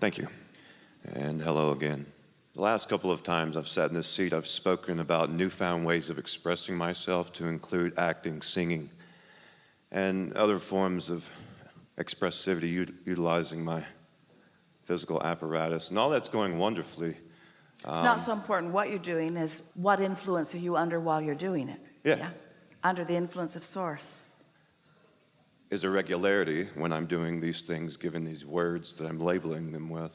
Thank you. And hello again. The last couple of times I've sat in this seat, I've spoken about newfound ways of expressing myself to include acting, singing, and other forms of expressivity utilizing my physical apparatus. And all that's going wonderfully. It's not so important what you're doing as what influence are you under while you're doing it. Yeah. Under the influence of source. Is a regularity when I'm doing these things, given these words that I'm labeling them with.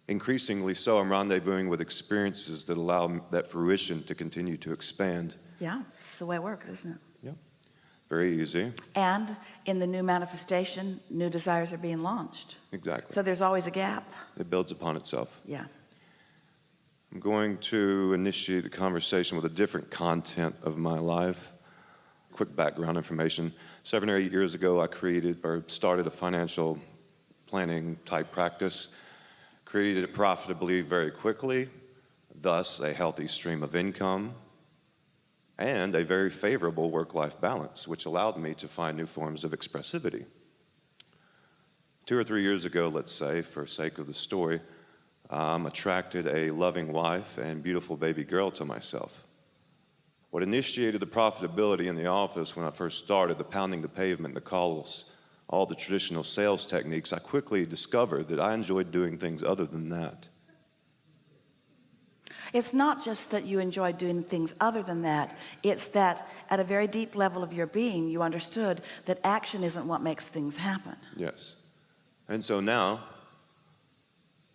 Increasingly so, I'm rendezvousing with experiences that allow that fruition to continue to expand. Yeah, it's the way it works, isn't it? Yeah, very easy. And in the new manifestation, new desires are being launched. Exactly. So there's always a gap. It builds upon itself. Yeah. I'm going to initiate a conversation with a different content of my life. Quick background information. 7 or 8 years ago, I started a financial planning type practice. Created it profitably very quickly, thus a healthy stream of income and a very favorable work-life balance, which allowed me to find new forms of expressivity. 2 or 3 years ago, let's say, for sake of the story, attracted a loving wife and beautiful baby girl to myself. What initiated the profitability in the office when I first started, the pounding the pavement, the calls, all the traditional sales techniques, I quickly discovered that I enjoyed doing things other than that. It's not just that you enjoy doing things other than that. It's that at a very deep level of your being, you understood that action isn't what makes things happen. Yes. And so now,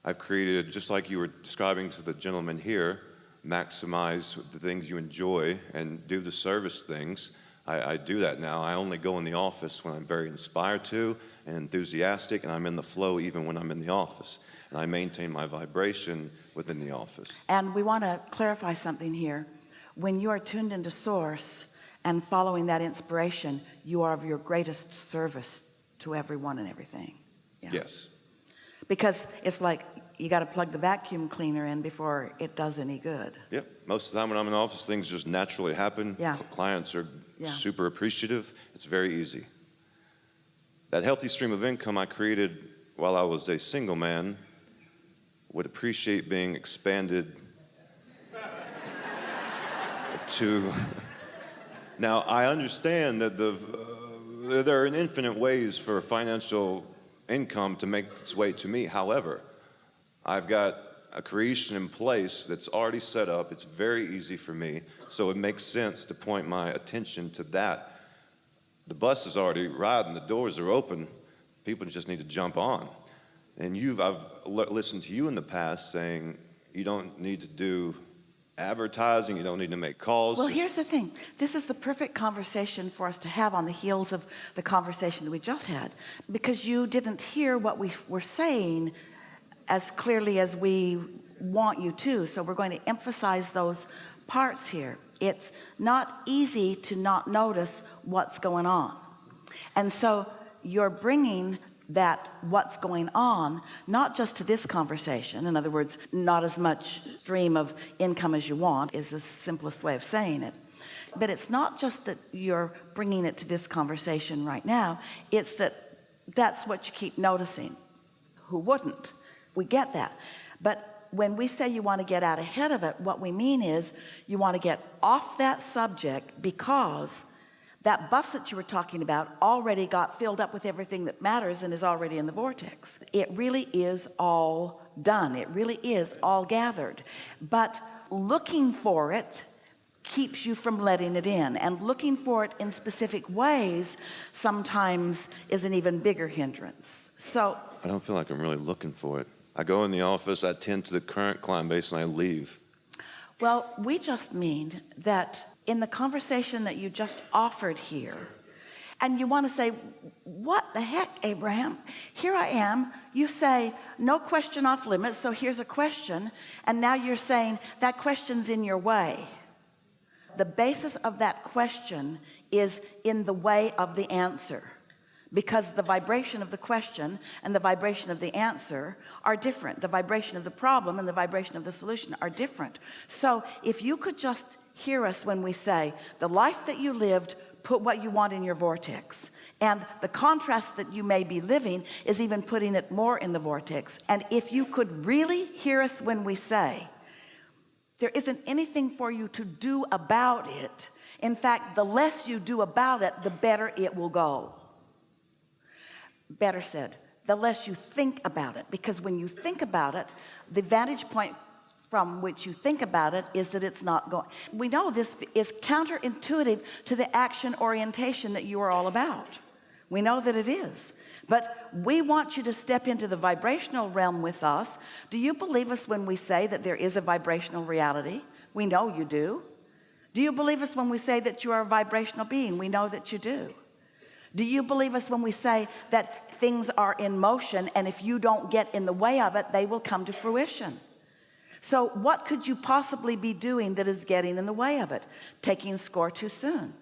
I've created, just like you were describing to the gentleman here, maximize the things you enjoy and do the service things. I do that now. I only go in the office when I'm very inspired to and enthusiastic, and I'm in the flow even when I'm in the office. And I maintain my vibration within the office. And we want to clarify something here. When you are tuned into source and following that inspiration, you are of your greatest service to everyone and everything. Yeah. Yes. Because it's like you got to plug the vacuum cleaner in before it does any good. Yep. Most of the time when I'm in the office, things just naturally happen. Yeah. Clients are super appreciative. It's very easy. That healthy stream of income I created while I was a single man would appreciate being expanded to... Now, I understand that there are infinite ways for financial income to make its way to me. However, I've got a creation in place that's already set up. It's very easy for me, so it makes sense to point my attention to that. The bus is already riding, the doors are open, people just need to jump on. And I've listened to you in the past saying you don't need to do advertising, you don't need to make calls. Well, here's the thing. This is the perfect conversation for us to have on the heels of the conversation that we just had, because you didn't hear what we were saying as clearly as we want you to. So we're going to emphasize those parts here. It's not easy to not notice what's going on. And so you're bringing that what's going on, not just to this conversation. In other words, not as much stream of income as you want is the simplest way of saying it. But it's not just that you're bringing it to this conversation right now. It's that that's what you keep noticing. Who wouldn't? We get that. But when we say you want to get out ahead of it, what we mean is you want to get off that subject, because that bus that you were talking about already got filled up with everything that matters and is already in the vortex. It really is all done. It really is all gathered. But looking for it keeps you from letting it in, and looking for it in specific ways sometimes is an even bigger hindrance. So I don't feel like I'm really looking for it. I go in the office, I tend to the current client base, and I leave. Well, we just mean that in the conversation that you just offered here, and you want to say, what the heck, Abraham? Here I am. You say, no question off limits, so here's a question. And now you're saying that question's in your way. The basis of that question is in the way of the answer, because the vibration of the question and the vibration of the answer are different. The vibration of the problem and the vibration of the solution are different. So if you could just hear us when we say the life that you lived, put what you want in your vortex, And the contrast that you may be living is even putting it more in the vortex. And if you could really hear us when we say there isn't anything for you to do about it, in fact, the less you do about it, the better it will go. Better said, the less you think about it, because when you think about it, the vantage point from which you think about it is that it's not going. We know this is counterintuitive to the action orientation that you are all about. We know that it is, but we want you to step into the vibrational realm with us. Do you believe us when we say that there is a vibrational reality? We know you do. Do you believe us when we say that you are a vibrational being? We know that you do. Do you believe us when we say that things are in motion, and if you don't get in the way of it, they will come to fruition? So what could you possibly be doing that is getting in the way of it? Taking score too soon.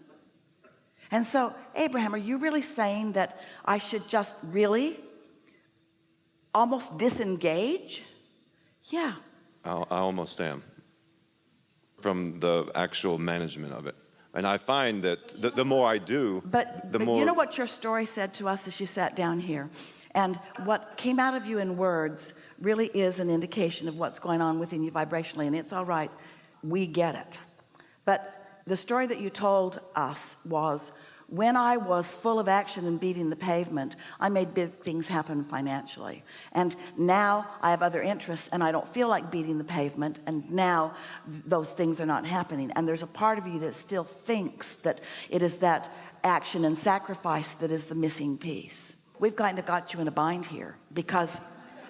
And so, Abraham, are you really saying that I should just really almost disengage? Yeah. I almost am from the actual management of it. And I find that the more I do, but more... You know what your story said to us as you sat down here? And what came out of you in words really is an indication of what's going on within you vibrationally. And it's all right. We get it. But the story that you told us was, when I was full of action and beating the pavement, I made big things happen financially. And now I have other interests and I don't feel like beating the pavement. And now those things are not happening. And there's a part of you that still thinks that it is that action and sacrifice that is the missing piece. We've kind of got you in a bind here because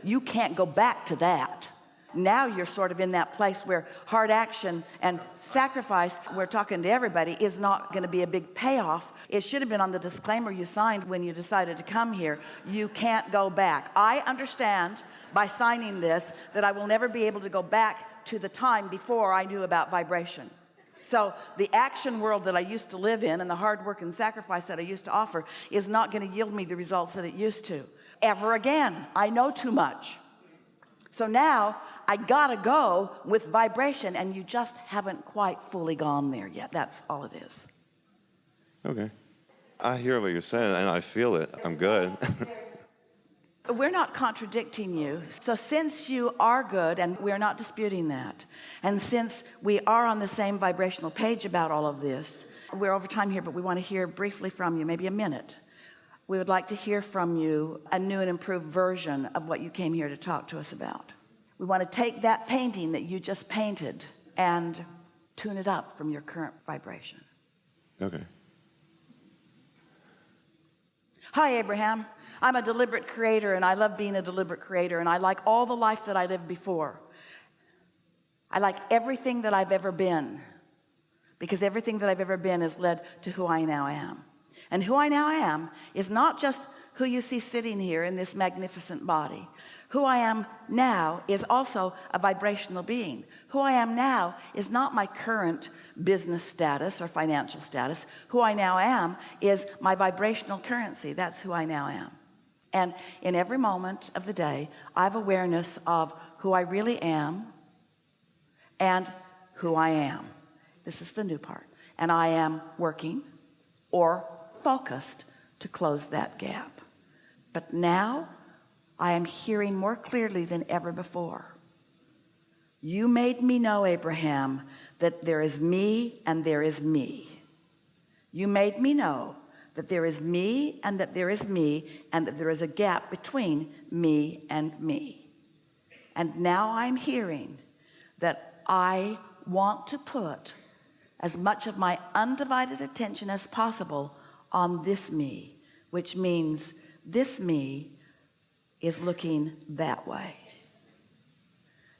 you can't go back to that. Now you're sort of in that place where hard action and sacrifice, we're talking to everybody, is not going to be a big payoff. It should have been on the disclaimer you signed when you decided to come here. You can't go back. I understand by signing this that I will never be able to go back to the time before I knew about vibration. So the action world that I used to live in and the hard work and sacrifice that I used to offer is not going to yield me the results that it used to ever again. I know too much. So now I gotta go with vibration, and you just haven't quite fully gone there yet. That's all it is. Okay. I hear what you're saying, and I feel it. I'm good. We're not contradicting you. So since you are good, and we're not disputing that, and since we are on the same vibrational page about all of this, we're over time here, but we want to hear briefly from you, maybe a minute. We would like to hear from you a new and improved version of what you came here to talk to us about. We want to take that painting that you just painted and tune it up from your current vibration. Okay. Hi, Abraham. I'm a deliberate creator, and I love being a deliberate creator, and I like all the life that I lived before. I like everything that I've ever been, because everything that I've ever been has led to who I now am. And who I now am is not just who you see sitting here in this magnificent body. Who I am now is also a vibrational being. Who I am now is not my current business status or financial status. Who I now am is my vibrational currency. That's who I now am. And in every moment of the day, I have awareness of who I really am and who I am. This is the new part. And I am working or focused to close that gap. But now I am hearing more clearly than ever before. You made me know, Abraham, that there is me and there is me. You made me know that there is me and that there is me, and that there is a gap between me and me. And now I'm hearing that I want to put as much of my undivided attention as possible on this me, which means this me is looking that way,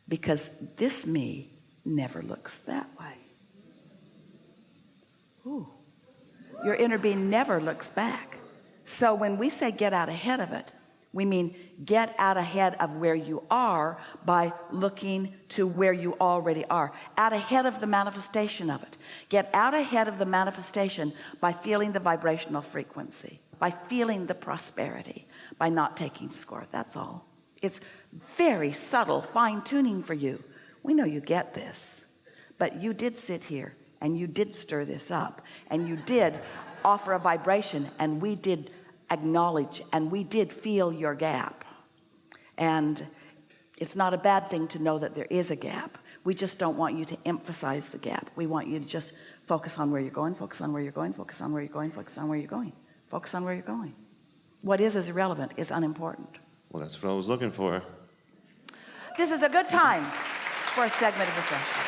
because this me never looks that way. Ooh. Your inner being never looks back. So when we say get out ahead of it, we mean get out ahead of where you are by looking to where you already are. Out ahead of the manifestation of it. Get out ahead of the manifestation by feeling the vibrational frequency, by feeling the prosperity, by not taking score. That's all. It's very subtle fine-tuning for you. We know you get this, but you did sit here and you did stir this up, and you did offer a vibration, and we did acknowledge and we did feel your gap. And it's not a bad thing to know that there is a gap. We just don't want you to emphasize the gap. We want you to just focus on where you're going, focus on where you're going, focus on where you're going, focus on where you're going, focus on where you're going. What is irrelevant is unimportant. Well, that's what I was looking for. This is a good time for a segment of refreshment.